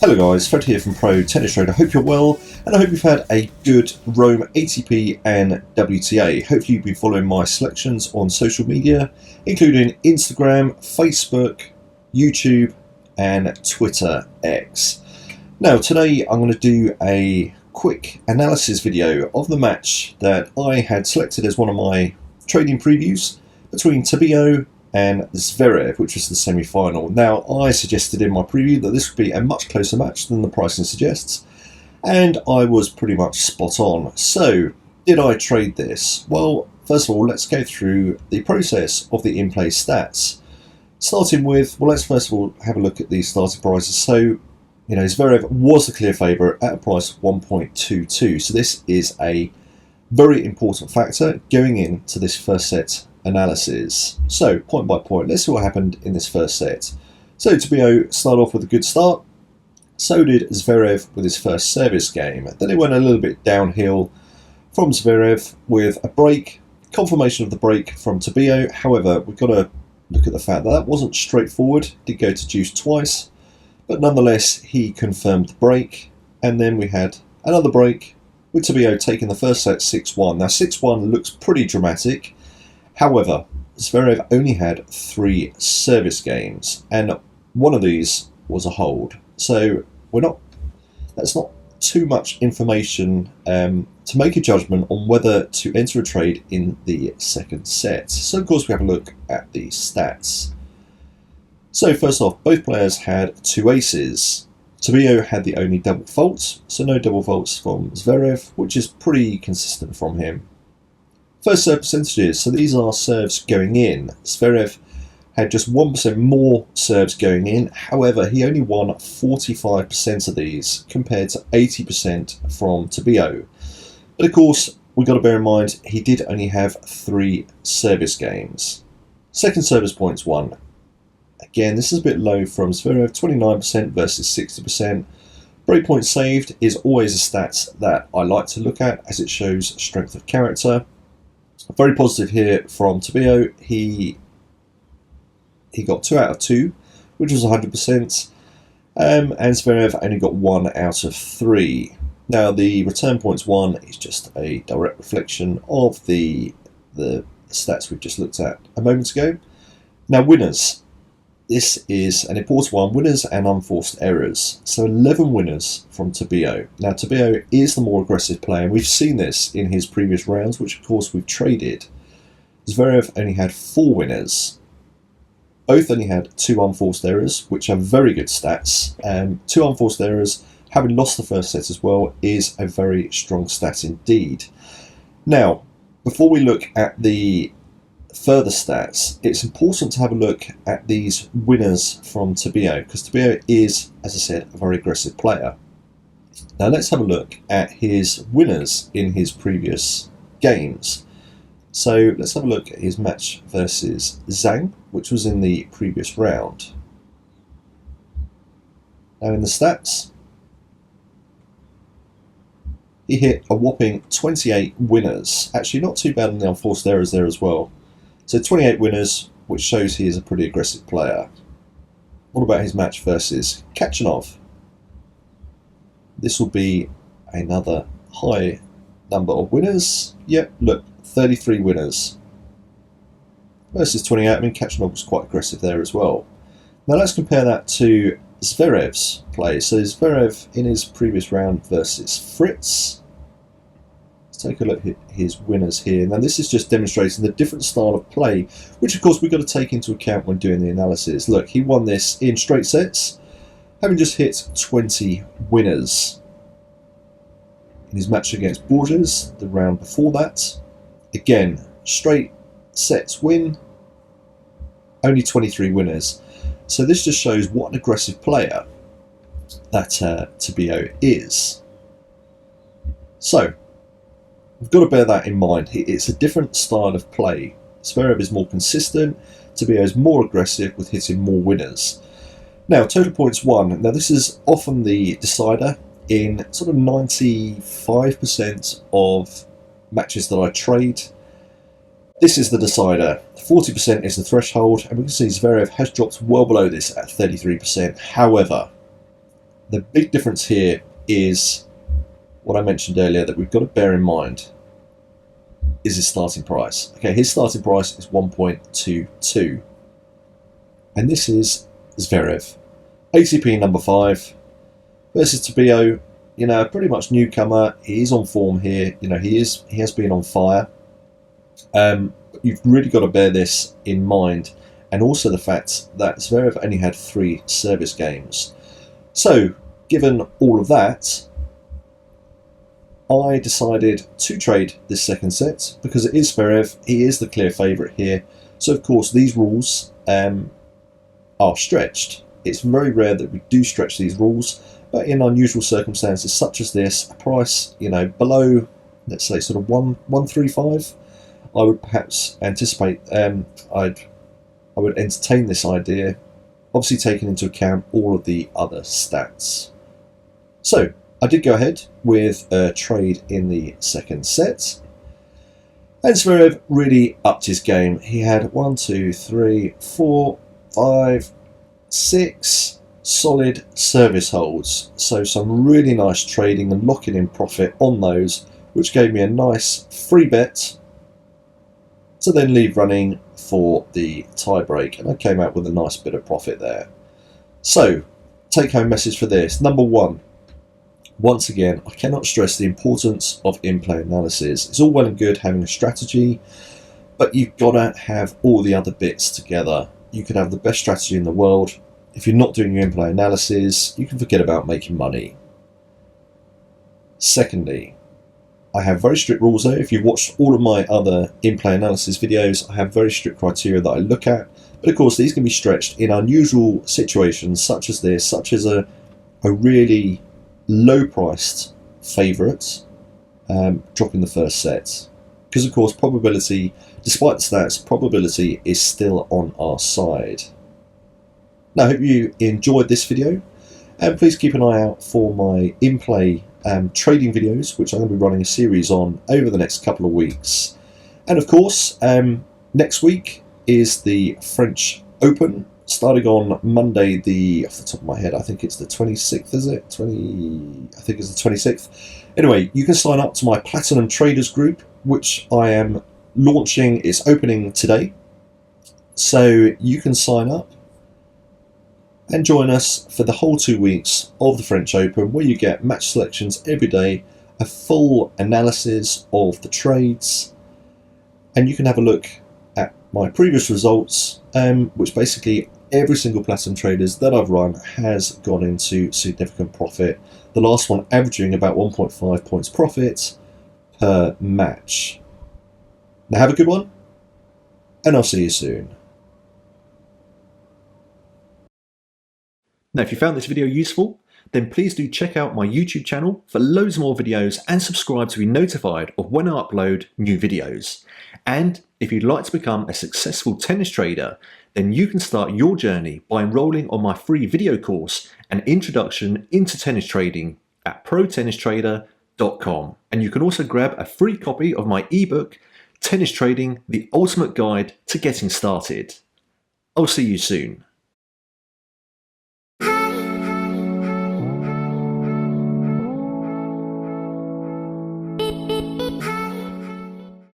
Hello guys, Fred here from Pro Tennis Trader. Hope you're well, and I hope you've had a good Rome ATP and WTA. Hopefully you've been following my selections on social media, including Instagram, Facebook, YouTube, and Twitter X. Now today I'm going to do a quick analysis video of the match that I had selected as one of my trading previews between Tabilo and Zverev, which was the semi-final. Now, I suggested in my preview that this would be a much closer match than the pricing suggests, and I was pretty much spot on. So, did I trade this? Well, first of all, let's go through the process of the in-play stats. Starting with, well, let's first of all have a look at the starting prices. So, Zverev was the clear favourite at a price of 1.22, so this is a very important factor going into this first set analysis. So, point by point, let's see what happened in this first set. So, Tabilo started off with a good start. So did Zverev with his first service game. Then it went a little bit downhill from Zverev with a break, confirmation of the break from Tabilo. However, we've got to look at the fact that wasn't straightforward. Did go to deuce twice, but nonetheless, he confirmed the break. And then we had another break with Tabilo taking the first set 6-1. Now, 6-1 looks pretty dramatic. However, Zverev only had 3 service games, and one of these was a hold. So that's not too much information to make a judgment on whether to enter a trade in the second set. So of course we have a look at the stats. So first off, both players had 2 aces. Tabilo had the only double fault, so no double faults from Zverev, which is pretty consistent from him. First serve percentages, so these are serves going in. Zverev had just 1% more serves going in, however he only won 45% of these compared to 80% from Tabilo. But of course, we've got to bear in mind he did only have 3 service games. Second service points won. Again, this is a bit low from Zverev, 29% versus 60%. Break points saved is always a stat that I like to look at as it shows strength of character. Very positive here from Tabilo. He got 2 out of 2, which was 100%, and Zverev only got 1 out of 3. Now, the return points won is just a direct reflection of the stats we've just looked at a moment ago. Now, winners. This is an important one, winners and unforced errors. So 11 winners from Tabilo. Now Tabilo is the more aggressive player, and we've seen this in his previous rounds, which of course we've traded. Zverev only had 4 winners. Both only had 2 unforced errors, which are very good stats. 2 unforced errors, having lost the first set as well, is a very strong stat indeed. Now, before we look at the further stats, it's important to have a look at these winners from Tabilo, because Tabilo is, as I said, a very aggressive player. Now let's have a look at his winners in his previous games. So let's have a look at his match versus Zhang, which was in the previous round. Now in the stats, he hit a whopping 28 winners. Actually, not too bad on the unforced errors there as well. So 28 winners, which shows he is a pretty aggressive player. What about his match versus Kachanov? This will be another high number of winners. Yep, look, 33 winners versus 28. I mean, Kachanov was quite aggressive there as well. Now let's compare that to Zverev's play. So Zverev in his previous round versus Fritz. Take a look at his winners here. Now this is just demonstrating the different style of play, which of course we've got to take into account when doing the analysis. Look, he won this in straight sets, having just hit 20 winners. In his match against Borges, the round before that, again, straight sets win, only 23 winners. So this just shows what an aggressive player that Tabilo is. So, we've got to bear that in mind. It's a different style of play. Zverev is more consistent, Tabilo is more aggressive with hitting more winners. Now, total points won. Now, this is often the decider in sort of 95% of matches that I trade. This is the decider. 40% is the threshold, and we can see Zverev has dropped well below this at 33%. However, the big difference here is what I mentioned earlier that we've got to bear in mind is his starting price. Okay, his starting price is 1.22, and this is Zverev, ATP number 5 versus Tabilo. You know, pretty much newcomer. He is on form here. You know, he has been on fire. You've really got to bear this in mind, and also the fact that Zverev only had 3 service games. So, given all of that, I decided to trade this second set because it is Zverev. He is the clear favourite here. So, of course, these rules are stretched. It's very rare that we do stretch these rules, but in unusual circumstances such as this, a price, you know, below, let's say, sort of 135, I would perhaps anticipate. I would entertain this idea, obviously taking into account all of the other stats. So I did go ahead with a trade in the second set, and Zverev really upped his game. He had 1, 2, 3, 4, 5, 6 solid service holds, so some really nice trading and locking in profit on those, which gave me a nice free bet to then leave running for the tie break, and I came out with a nice bit of profit there. So, take home message for this. Number 1, once again, I cannot stress the importance of in-play analysis. It's all well and good having a strategy, but you've got to have all the other bits together. You could have the best strategy in the world. If you're not doing your in-play analysis, you can forget about making money. Secondly, I have very strict rules there. If you've watched all of my other in-play analysis videos, I have very strict criteria that I look at. But of course, these can be stretched in unusual situations such as this, such as a really low-priced favourite dropping the first set. Because of course, probability, despite the stats, probability is still on our side. Now, I hope you enjoyed this video, and please keep an eye out for my in-play trading videos, which I'm going to be running a series on over the next couple of weeks. And of course, next week is the French Open, starting on Monday, off the top of my head, I think it's the 26th, is it? I think it's the 26th. Anyway, you can sign up to my Platinum Traders group, which I am launching. It's opening today. So you can sign up and join us for the whole 2 weeks of the French Open, where you get match selections every day, a full analysis of the trades, and you can have a look at my previous results, which basically every single Platinum Traders that I've run has gone into significant profit. The last one averaging about 1.5 points profit per match. Now have a good one, and I'll see you soon. Now, if you found this video useful, then please do check out my YouTube channel for loads more videos and subscribe to be notified of when I upload new videos. And if you'd like to become a successful tennis trader, then you can start your journey by enrolling on my free video course, An Introduction into Tennis Trading, at protennistrader.com. And you can also grab a free copy of my ebook, Tennis Trading, the Ultimate Guide to Getting Started. I'll see you soon.